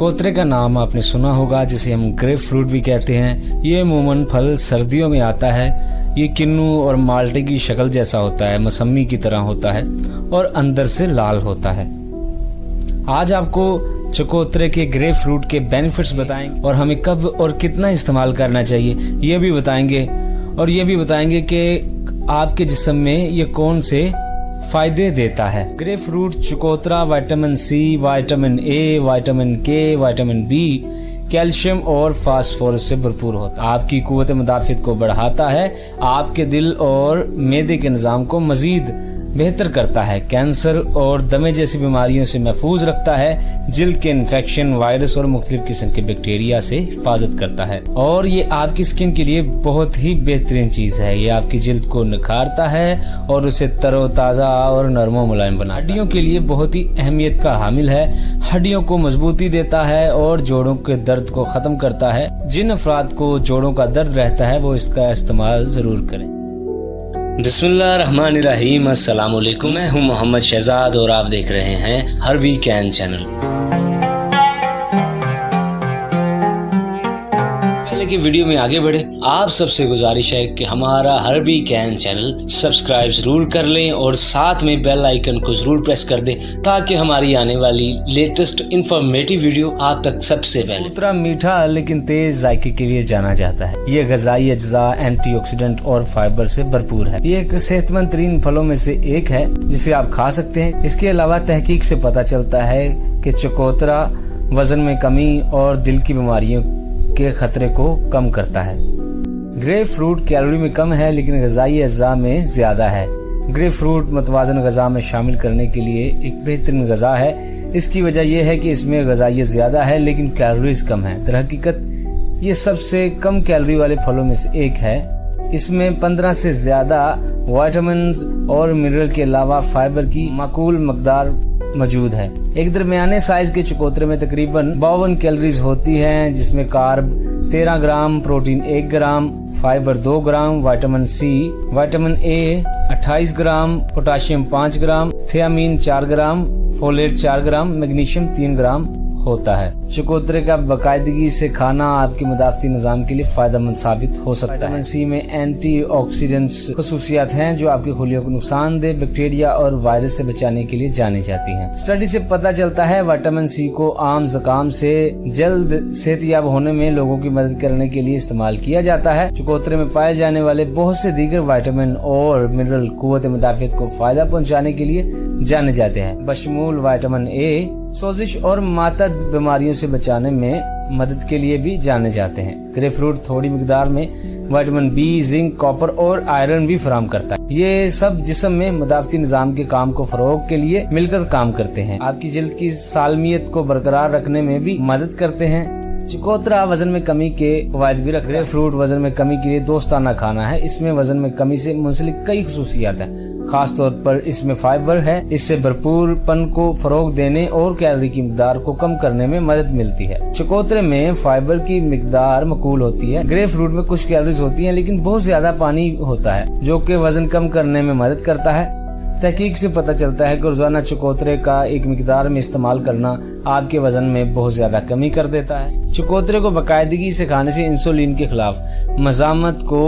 चकोतरे का नाम आपने सुना होगा, जिसे हम ग्रेप फ्रूट भी कहते हैं। ये अमूमन फल सर्दियों में आता है। ये किन्नू और माल्टे की शक्ल जैसा होता है, मौसमी की तरह होता है और अंदर से लाल होता है। आज आपको चकोतरे के ग्रेप फ्रूट के बेनिफिट्स बताएंगे और हमें कब और कितना इस्तेमाल करना चाहिए ये भी बताएंगे, और ये भी बताएंगे कि आपके जिस्म में ये कौन से फायदे देता है। ग्रेप फ्रूट चकोतरा vitamin C, vitamin A, vitamin K, vitamin B, calcium और फास्फोरस से भरपूर होता है। आपकी कुव्वत मुदाफ़ियत को बढ़ाता है, आपके दिल और मैदे के निज़ाम को मजीद बेहतर करता है, कैंसर और दमे जैसी बीमारियों से महफूज रखता है, जिल्द के इन्फेक्शन, वायरस और मुख्तलिफ किस्म के बैक्टीरिया से हिफाजत करता है, और ये आपकी स्किन के लिए बहुत ही बेहतरीन चीज है। ये आपकी जिल्द को निखारता है और उसे तरोताजा और नरमो मुलायम बनाता है। हड्डियों के लिए बहुत ही अहमियत का हामिल है, हड्डियों को मजबूती देता है और जोड़ों के दर्द को खत्म करता है। जिन अफराद को जोड़ों का दर्द रहता है वो इसका इस्तेमाल जरूर करें। बिस्मिल्लाहिर्रहमानिर्रहीम, अस्सलाम वालेकुम। मैं हूं मोहम्मद शहजाद और आप देख रहे हैं हर्बी कैन चैनल। कि वीडियो में आगे बढ़े, आप सबसे गुजारिश है कि हमारा हर्बी कैन चैनल सब्सक्राइब जरूर कर लें और साथ में बेल आइकन को जरूर प्रेस कर दें ताकि हमारी आने वाली लेटेस्ट इंफॉर्मेटिव वीडियो आप तक सबसे पहले। चकोतरा मीठा लेकिन तेज जायके के लिए जाना जाता है। ये गजाई अज्जा, एंटीऑक्सीडेंट और फाइबर से भरपूर है। ये एक सेहतमंद तरीन फलों में से एक है जिसे आप खा सकते हैं। इसके अलावा तहकीक से पता चलता है कि चकोतरा वजन में कमी और दिल की बीमारियों के खतरे को कम करता है। ग्रेप फ्रूट कैलोरी में कम है लेकिन गजाई अज्जा में ज्यादा है। ग्रेप फ्रूट मतवाजन गजा में शामिल करने के लिए एक बेहतरीन गजा है। इसकी वजह यह है कि इसमें गजाई ज्यादा है लेकिन कैलोरीज कम है। दरहकीकत ये सबसे कम कैलोरी वाले फलों में से एक है। इसमें 15 से ज्यादा विटामिन और मिनरल के अलावा फाइबर की माकूल मकदार मौजूद है। एक दरमियाने साइज के चकोतरे में तकरीबन 52 कैलोरीज होती हैं, जिसमें carb 13 gram, protein 1 gram, fibre 2 gram, vitamin C, vitamin A 28 gram, potassium 5 gram, thiamine 4 gram, folate 4 gram, magnesium 3 gram होता है। चकोतरे का बाकायदगी से खाना आपके मुदाफ़ती निज़ाम के लिए फायदेमंद साबित हो सकता है। विटामिन सी में एंटीऑक्सीडेंट्स खसूसियात हैं जो आपके खुलियों को नुकसानदेह बैक्टीरिया और वायरस से बचाने के लिए जानी जाती हैं। स्टडी से पता चलता है विटामिन सी को आम ज़ुकाम से जल्द सेहतयाब होने में लोगों की मदद करने के लिए इस्तेमाल किया जाता है। चकोतरे में पाए जाने वाले बहुत से दीगर विटामिन और मिनरल कुव्वत मुदाफ़ियत को फायदा पहुँचाने के लिए जाने जाते हैं। बशमूल विटामिन ए सोजिश और मातद बीमारियों से बचाने में मदद के लिए भी जाने जाते हैं। ग्रेप फ्रूट थोड़ी मिकदार में विटामिन बी, जिंक, कॉपर और आयरन भी फराहम करता है। ये सब जिस्म में मुदाफ़ती निज़ाम के काम को फरोग के लिए मिलकर काम करते हैं। आपकी जिल्द की सालमियत को बरकरार रखने में भी मदद करते हैं। चकोतरा वजन में कमी के फवायद भी रखता है। ग्रेप फ्रूट वजन में कमी के लिए दोस्ताना खाना है। इसमें वजन में कमी से मुंसलिक कई खसूसियात हैं। खास तौर पर इसमें फाइबर है, इससे भरपूरपन को फरोग देने और कैलोरी की मिकदार को कम करने में मदद मिलती है। चकोतरे में फाइबर की मिकदार मकबूल होती है। ग्रेप फ्रूट में कुछ कैलोरीज होती हैं लेकिन बहुत ज्यादा पानी होता है जो कि वजन कम करने में मदद करता है। तहकीक से पता चलता है कि रोजाना चकोतरे का एक मिकदार में इस्तेमाल करना आपके वजन में बहुत ज्यादा कमी कर देता है। चकोतरे को बाकायदगी से खाने से इंसुलिन के खिलाफ मज़ामत को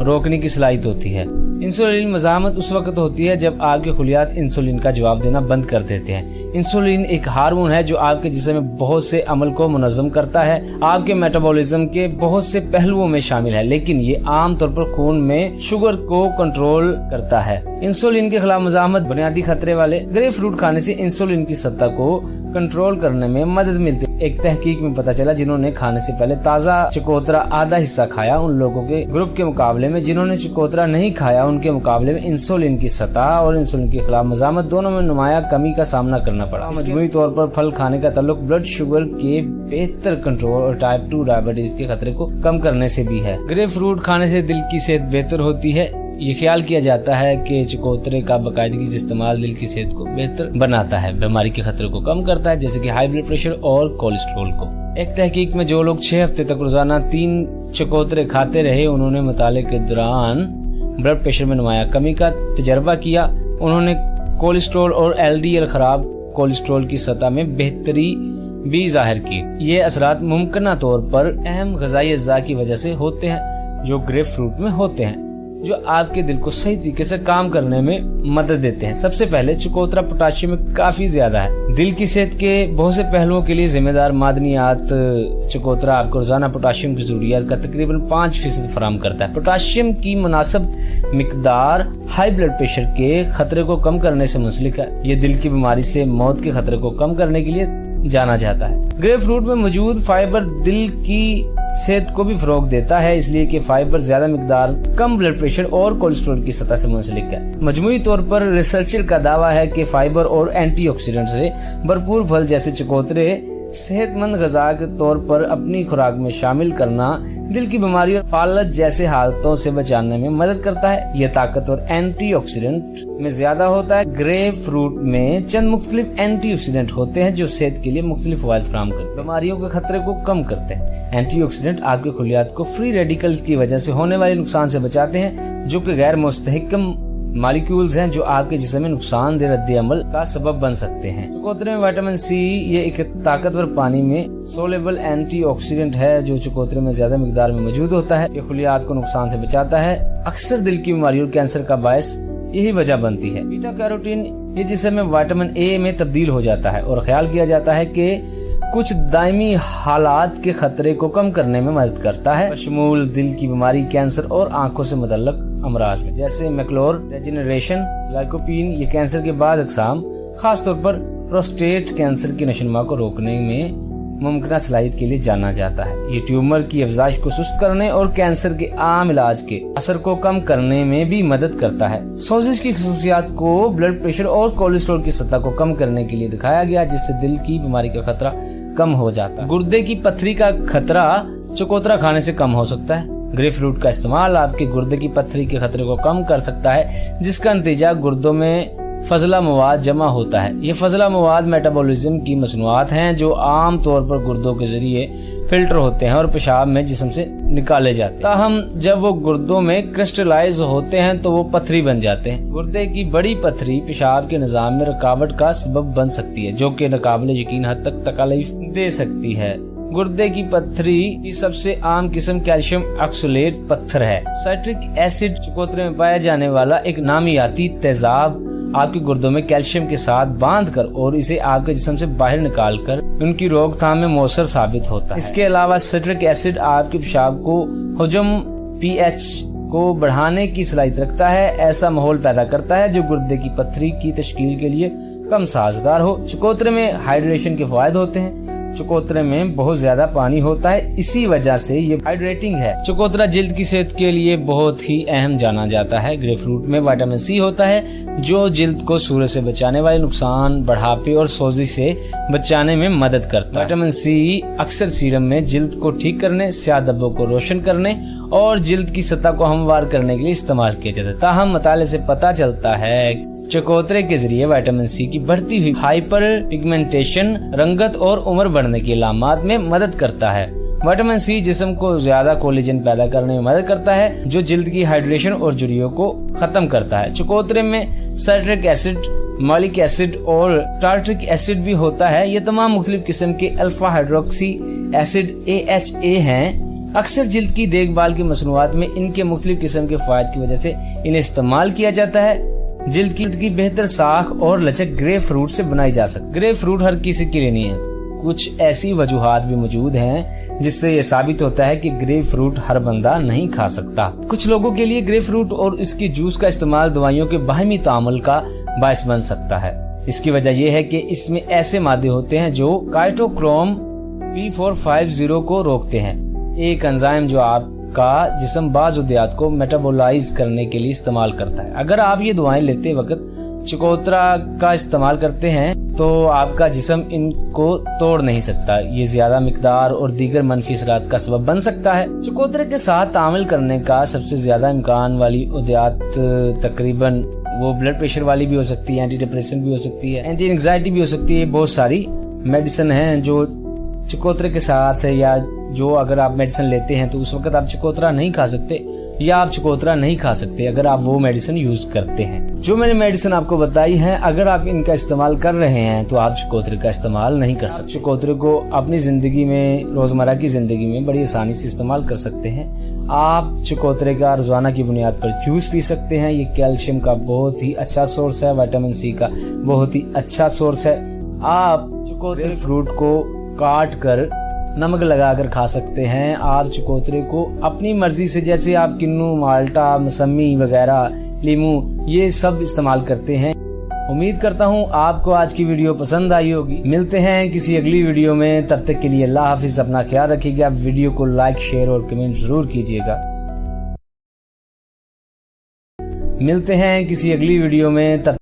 रोकने की सलाहियत होती है। इंसुलिन मज़ामत उस वक्त होती है जब आपके खुलियात इंसुलिन का जवाब देना बंद कर देते हैं। इंसुलिन एक हार्मोन है जो आपके जिस्म में बहुत से अमल को मुनज़्ज़म करता है। आपके मेटाबॉलिज्म के बहुत से पहलुओं में शामिल है, लेकिन ये आम तौर पर खून में शुगर को कंट्रोल करता है। इंसुलिन के खिलाफ मज़ामत बुनियादी खतरे वाले ग्रेप फ्रूट खाने से इंसुलिन की सतह को कंट्रोल करने में मदद मिलती है। एक तहकीक में पता चला जिन्होंने खाने से पहले ताज़ा चकोतरा आधा हिस्सा खाया, उन लोगों के ग्रुप के मुकाबले में जिन्होंने चकोतरा नहीं खाया उनके मुकाबले में इंसुलिन की सतह और इंसुलिन के खिलाफ मज़ामत दोनों में नुमाया कमी का सामना करना पड़ा। मजमूई तौर पर फल खाने का ताल्लुक ब्लड शुगर के बेहतर कंट्रोल और टाइप 2 डायबिटीज के खतरे को कम करने से भी है। ग्रेप फ्रूट खाने से दिल की सेहत बेहतर होती है। ये ख्याल किया जाता है कि चकोतरे का बाकायदगी से इस्तेमाल दिल की सेहत को बेहतर बनाता है, बीमारी के खतरे को कम करता है जैसे कि हाई ब्लड प्रेशर और कोलेस्ट्रॉल को। एक तहकीक में जो लोग 6 हफ्ते तक रोजाना 3 चकोतरे खाते रहे उन्होंने मुताले के दौरान ब्लड प्रेशर में नुमाया कमी का तजर्बा किया। उन्होंने कोलेस्ट्रॉल और LDL खराब कोलेस्ट्रॉल की सतह में बेहतरी بھی ظاہر کیے۔ یہ اثرات ممکنہ طور پر اہم غذائی اجزاء کی وجہ سے ہوتے ہیں جو گریپ فروٹ میں ہوتے ہیں، جو آپ کے دل کو صحیح طریقے سے کام کرنے میں مدد دیتے ہیں۔ سب سے پہلے چکوترا پوٹاشیم میں کافی زیادہ ہے۔ دل کی صحت کے بہت سے پہلوؤں کے لیے ذمہ دار معدنیات چکوترا آپ کو روزانہ پوٹاشیم کی ضروریات کا تقریباً 5% فراہم کرتا ہے۔ پوٹاشیم کی مناسب مقدار ہائی بلڈ پریشر کے خطرے کو کم کرنے سے منسلک ہے۔ یہ دل کی بیماری سے موت کے خطرے کو کم کرنے کے لیے جانا جاتا ہے۔ گریپ فروٹ میں موجود فائبر دل کی صحت کو بھی فروغ دیتا ہے، اس لیے کہ فائبر زیادہ مقدار کم بلڈ پریشر اور کولیسٹرول کی سطح سے منسلک ہے۔ مجموعی طور پر ریسرچر کا دعویٰ ہے کہ فائبر اور اینٹی آکسیڈنٹ سے بھرپور پھل جیسے چکوترے صحت مند غذا کے طور پر اپنی خوراک میں شامل کرنا دل کی بیماری اور فالج جیسے حالتوں سے بچانے میں مدد کرتا ہے۔ یہ طاقتور اینٹی آکسیڈنٹ میں زیادہ ہوتا ہے۔ گریپ فروٹ میں چند مختلف اینٹی آکسیڈنٹ ہوتے ہیں جو صحت کے لیے مختلف فوائد فراہم کرتے ہیں، بیماریوں کے خطرے کو کم کرتے ہیں۔ اینٹی آکسیڈنٹ آپ کے خلیات کو فری ریڈیکل کی وجہ سے ہونے والے نقصان سے بچاتے ہیں، جو کہ غیر مستحکم مالیکیولز ہیں جو آپ کے جسم میں نقصان دہ رد عمل کا سبب بن سکتے ہیں۔ چکوترے میں وٹامن سی یہ ایک طاقتور پانی میں سولبل اینٹی آکسیڈنٹ ہے جو چکوترے میں زیادہ مقدار میں موجود ہوتا ہے۔ یہ خلیات کو نقصان سے بچاتا ہے۔ اکثر دل کی بیماری اور کینسر کا باعث یہی وجہ بنتی ہے۔ بیٹا کیروٹین یہ جسم میں وٹامن اے میں تبدیل ہو جاتا ہے اور خیال کیا جاتا ہے کہ کچھ دائمی حالات کے خطرے کو کم کرنے میں مدد کرتا ہے، بشمول دل کی بیماری، کینسر اور آنکھوں سے متعلق امراض میں، جیسے میکلور ڈیجنریشن، لائکوپین۔ یہ کینسر کے بعض اقسام، خاص طور پر پروسٹیٹ کینسر کی نشوونما کو روکنے میں ممکنہ صلاحیت کے لیے جانا جاتا ہے۔ یہ ٹیومر کی افزائش کو سست کرنے اور کینسر کے عام علاج کے اثر کو کم کرنے میں بھی مدد کرتا ہے۔ سوزش کی خصوصیات کو بلڈ پریشر اور کولیسٹرول کی سطح کو کم کرنے کے لیے دکھایا گیا، جس سے دل کی بیماری کا خطرہ کم ہو جاتا ہے۔ گردے کی پتھری کا خطرہ چکوترا کھانے سے کم ہو سکتا ہے۔ گریپ فروٹ کا استعمال آپ کے گردے کی پتھری کے خطرے کو کم کر سکتا ہے، جس کا نتیجہ گردوں میں فضلہ مواد جمع ہوتا ہے۔ یہ فضلہ مواد میٹابولزم کی مصنوعات ہیں جو عام طور پر گردوں کے ذریعے فلٹر ہوتے ہیں اور پیشاب میں جسم سے نکالے جاتے ہیں، تاہم جب وہ گردوں میں کرسٹلائز ہوتے ہیں تو وہ پتھری بن جاتے ہیں۔ گردے کی بڑی پتھری پیشاب کے نظام میں رکاوٹ کا سبب بن سکتی ہے، جو کہ ناقابل یقین حد تک تکلیف دے سکتی ہے۔ گردے کی پتھری کی سب سے عام قسم کیلشیم آکسلیٹ پتھر ہے۔ سائٹرک ایسڈ چکوترے میں پایا جانے والا ایک نامیاتی تیزاب آپ کے گردوں میں کیلشیم کے ساتھ باندھ کر اور اسے آپ کے جسم سے باہر نکال کر ان کی روک تھام میں مؤثر ثابت ہوتا ہے۔ اس کے علاوہ سائٹرک ایسڈ آپ کے پیشاب کو حجم پی ایچ کو بڑھانے کی صلاحیت رکھتا ہے، ایسا ماحول پیدا کرتا ہے جو گردے کی پتھری کی تشکیل کے لیے کم سازگار ہو۔ چکوترے میں ہائیڈریشن کے فوائد ہوتے ہیں۔ چکوترے میں بہت زیادہ پانی ہوتا ہے، اسی وجہ سے یہ ہائیڈریٹنگ ہے۔ چکوترا جلد کی صحت کے لیے بہت ہی اہم جانا جاتا ہے۔ گریپ فروٹ میں وٹامن سی ہوتا ہے جو جلد کو سورج سے بچانے والے نقصان، بڑھاپے اور سوزش سے بچانے میں مدد کرتا ہے۔ وٹامن سی اکثر سیرم میں جلد کو ٹھیک کرنے، سیاہ دھبوں کو روشن کرنے اور جلد کی سطح کو ہموار کرنے کے لیے استعمال کیا جاتا ہے۔ تاہم مطالعے سے پتہ چلتا ہے چکوترے کے ذریعے وٹامن سی کی بڑھتی ہوئی ہائپر پگمنٹیشن، رنگت اور عمر بڑھنے کی علامات میں مدد کرتا ہے۔ وٹامن سی جسم کو زیادہ کولیجن پیدا کرنے میں مدد کرتا ہے جو جلد کی ہائیڈریشن اور جھریوں کو ختم کرتا ہے۔ چکوترے میں سائٹرک ایسڈ، مالک ایسڈ اور ٹارٹرک ایسڈ بھی ہوتا ہے۔ یہ تمام مختلف قسم کے الفا ہائیڈروکسی ایسڈ AHA ہیں۔ اکثر جلد کی دیکھ بھال کی مصنوعات میں ان کے مختلف قسم کے فوائد کی وجہ سے انہیں استعمال کیا جاتا ہے۔ جلد کی بہتر ساخت اور لچک گریپ فروٹ سے بنائی جا سکتی۔ گریپ فروٹ ہر کسی کے لیے نہیں ہے، کچھ ایسی وجوہات بھی موجود ہیں جس سے یہ ثابت ہوتا ہے کہ گریپ فروٹ ہر بندہ نہیں کھا سکتا۔ کچھ لوگوں کے لیے گریپ فروٹ اور اس کی جوس کا استعمال دوائیوں کے باہمی تعامل کا باعث بن سکتا ہے۔ اس کی وجہ یہ ہے کہ اس میں ایسے مادے ہوتے ہیں جو کائٹوکروم P450 کو روکتے ہیں، ایک انزائم جو آپ کا جسم بعض ادویات کو میٹابولائز کرنے کے لیے استعمال کرتا ہے۔ اگر آپ یہ دوائیں لیتے وقت چکوترا کا استعمال کرتے ہیں تو آپ کا جسم ان کو توڑ نہیں سکتا، یہ زیادہ مقدار اور دیگر منفی اثرات کا سبب بن سکتا ہے۔ چکوترے کے ساتھ تعامل کرنے کا سب سے زیادہ امکان والی ادویات تقریباً وہ بلڈ پریشر والی بھی ہو سکتی ہے، اینٹی ڈپریسنٹ بھی ہو سکتی ہے، اینٹی انگزائٹی بھی ہو سکتی ہے۔ بہت ساری میڈیسن ہیں جو چکوترے کے ساتھ یا جو اگر آپ میڈیسن لیتے ہیں تو اس وقت آپ چکوترا نہیں کھا سکتے، या आप चकोतरा नहीं खा सकते अगर आप वो मेडिसिन यूज करते हैं। जो मैंने मेडिसिन आपको बताई है, अगर आप इनका इस्तेमाल कर रहे हैं तो आप चकोतरे का इस्तेमाल नहीं कर सकते। चकोतरे को अपनी जिंदगी में, रोजमर्रा की जिंदगी में बड़ी आसानी से इस्तेमाल कर सकते हैं। आप चकोतरे का रोजाना की बुनियाद पर जूस पी सकते हैं। ये कैल्शियम का बहुत ही अच्छा सोर्स है, विटामिन सी का बहुत ही अच्छा सोर्स है। आप चकोतरे फ्रूट को काट कर नमक लगाकर खा सकते हैं। आप चकोतरे को अपनी मर्जी से, जैसे आप किन्नू, माल्टा, मौसमी वगैरह, लीमू, ये सब इस्तेमाल करते हैं। उम्मीद करता हूँ आपको आज की वीडियो पसंद आई होगी। मिलते हैं किसी अगली वीडियो में, तब तक के लिए अल्लाह हाफिज। अपना ख्याल रखिएगा। वीडियो को लाइक, शेयर और कमेंट जरूर कीजिएगा। मिलते हैं किसी अगली वीडियो में, तब